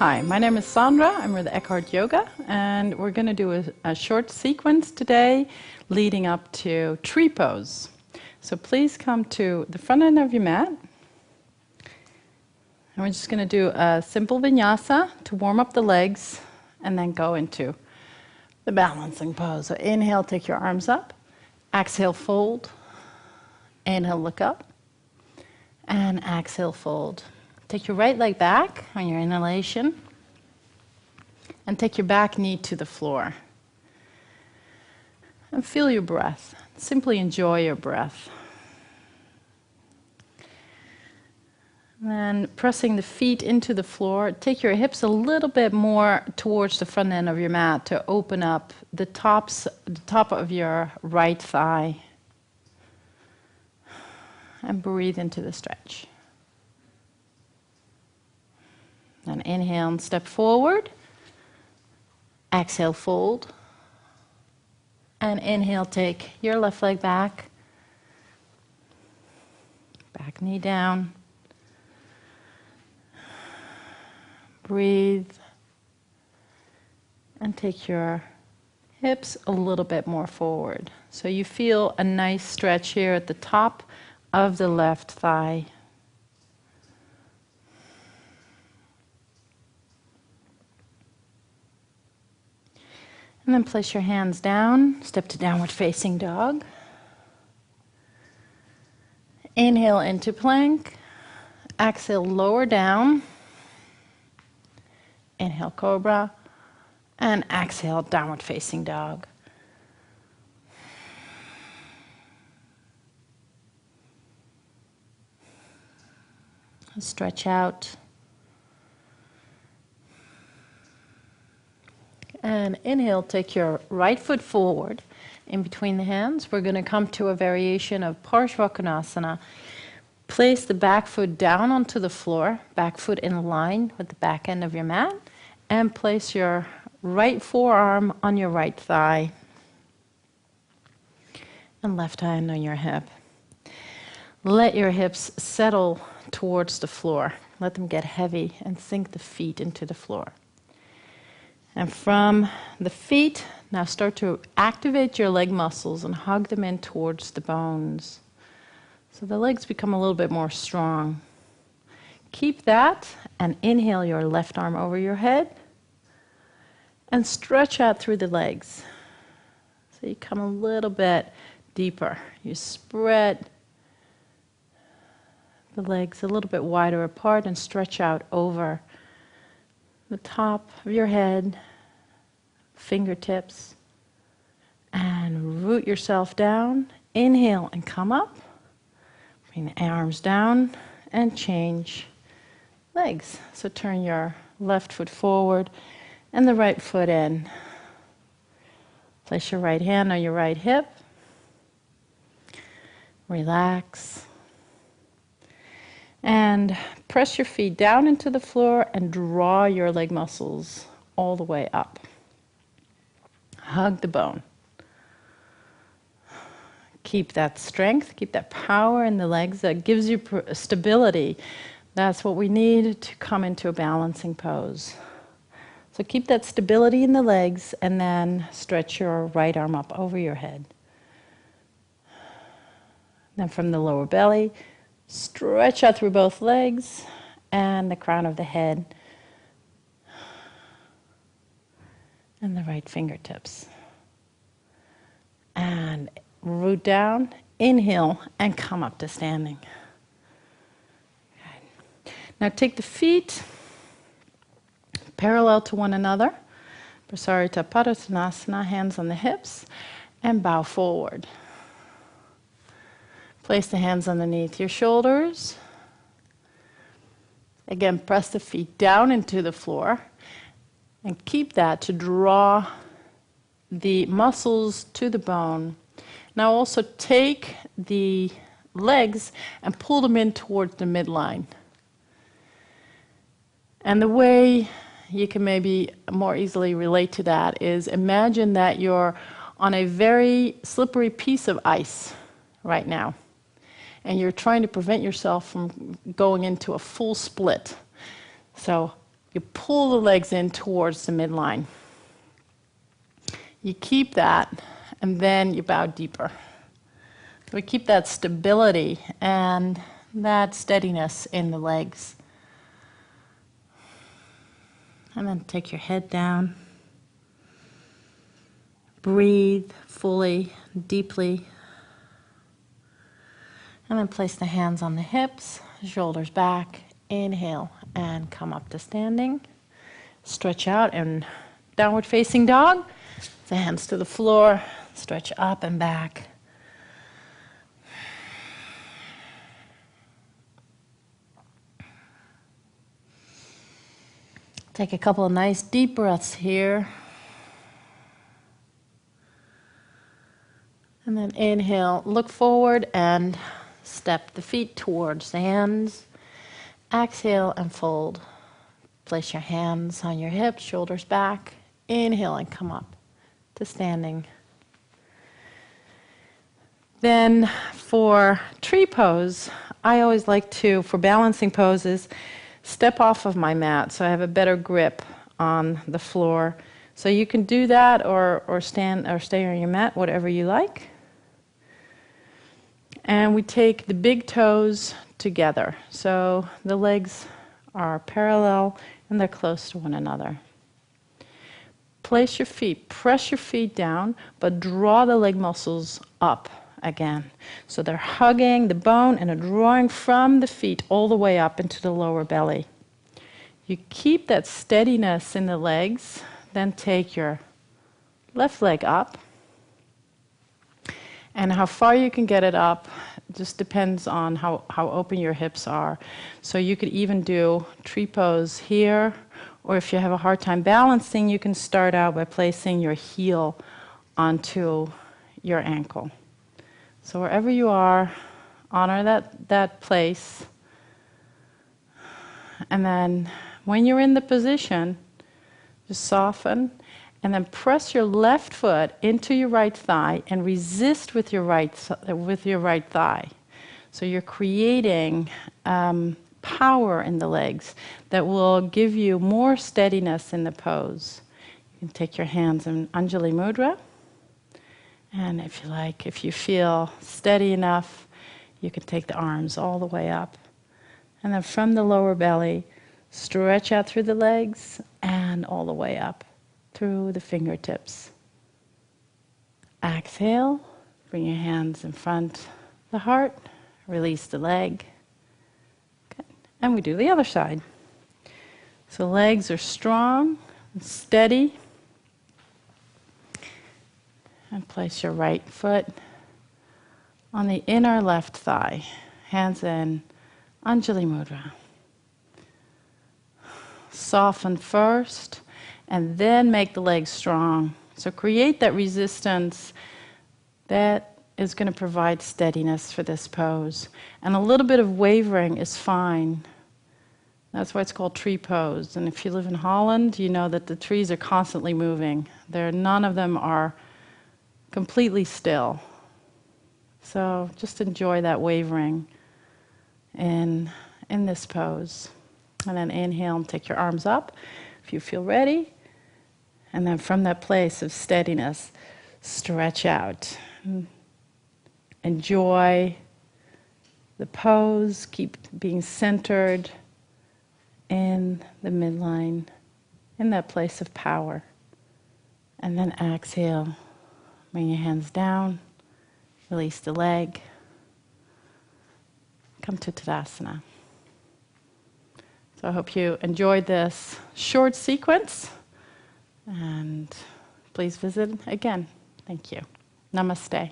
Hi, my name is Sandra. I'm with Eckhart Yoga, and we're going to do a short sequence today leading up to tree pose. So please come to the front end of your mat. And we're just going to do a simple vinyasa to warm up the legs and then go into the balancing pose. So inhale, take your arms up. Exhale, fold. Inhale, look up. And exhale, fold. Take your right leg back on your inhalation and take your back knee to the floor. And feel your breath. Simply enjoy your breath. And then pressing the feet into the floor, take your hips a little bit more towards the front end of your mat to open up the top of your right thigh. And breathe into the stretch. And inhale and step forward. Exhale, fold. And inhale, take your left leg back. Back knee down. Breathe. And take your hips a little bit more forward. So you feel a nice stretch here at the top of the left thigh. And then place your hands down, step to downward facing dog. Inhale into plank. Exhale, lower down. Inhale, cobra. And exhale, downward facing dog. Stretch out. And inhale, take your right foot forward in between the hands. We're going to come to a variation of Parshvakonasana. Place the back foot down onto the floor, back foot in line with the back end of your mat, and place your right forearm on your right thigh and left hand on your hip. Let your hips settle towards the floor. Let them get heavy and sink the feet into the floor. And from the feet, now start to activate your leg muscles and hug them in towards the bones. So the legs become a little bit more strong. Keep that and inhale your left arm over your head and stretch out through the legs. So you come a little bit deeper. You spread the legs a little bit wider apart and stretch out over the top of your head, fingertips, and root yourself down. Inhale and come up. Bring the arms down and change legs. So turn your left foot forward and the right foot in. Place your right hand on your right hip. Relax. And press your feet down into the floor and draw your leg muscles all the way up. Hug the bone. Keep that strength, keep that power in the legs that gives you stability. That's what we need to come into a balancing pose. So keep that stability in the legs and then stretch your right arm up over your head. Then from the lower belly, stretch out through both legs and the crown of the head and the right fingertips. And root down, inhale, and come up to standing. Good. Now take the feet parallel to one another. Prasarita Padottanasana, hands on the hips, and bow forward. Place the hands underneath your shoulders. Again, press the feet down into the floor and keep that to draw the muscles to the bone. Now also take the legs and pull them in towards the midline. And the way you can maybe more easily relate to that is imagine that you're on a very slippery piece of ice right now. And you're trying to prevent yourself from going into a full split. So You pull the legs in towards the midline. You keep that, and then you bow deeper. So we keep that stability and that steadiness in the legs. And then take your head down. Breathe fully, deeply. And then place the hands on the hips, shoulders back. Inhale and come up to standing. Stretch out and downward facing dog. The hands to the floor. Stretch up and back. Take a couple of nice deep breaths here. And then inhale, look forward and step the feet towards the hands. Exhale and fold. Place your hands on your hips, shoulders back. Inhale and come up to standing. Then for tree pose, I always like to, for balancing poses, step off of my mat so I have a better grip on the floor. So you can do that or stand or stay on your mat, whatever you like. And we take the big toes together. So the legs are parallel and they're close to one another. Place your feet, press your feet down, but draw the leg muscles up again. So they're hugging the bone and are drawing from the feet all the way up into the lower belly. You keep that steadiness in the legs, then take your left leg up. And how far you can get it up just depends on how open your hips are. So you could even do tree pose here, or if you have a hard time balancing, you can start out by placing your heel onto your ankle. So wherever you are, honor that place. And then when you're in the position, just soften. And then press your left foot into your right thigh and resist with your right thigh. So you're creating power in the legs that will give you more steadiness in the pose. You can take your hands in Anjali Mudra. And if you like, if you feel steady enough, you can take the arms all the way up. And then from the lower belly, stretch out through the legs and all the way up through the fingertips. Exhale, bring your hands in front of the heart, release the leg. Good. And we do the other side. So legs are strong and steady. And place your right foot on the inner left thigh. Hands in Anjali Mudra. Soften first, and then make the legs strong. So create that resistance that is going to provide steadiness for this pose. And a little bit of wavering is fine. That's why it's called tree pose. And if you live in Holland, you know that the trees are constantly moving. None of them are completely still. So just enjoy that wavering in this pose. And then inhale and take your arms up if you feel ready. And then from that place of steadiness, stretch out. Enjoy the pose. Keep being centered in the midline, in that place of power. And then exhale. Bring your hands down. Release the leg. Come to Tadasana. So I hope you enjoyed this short sequence. And please visit again. Thank you. Namaste.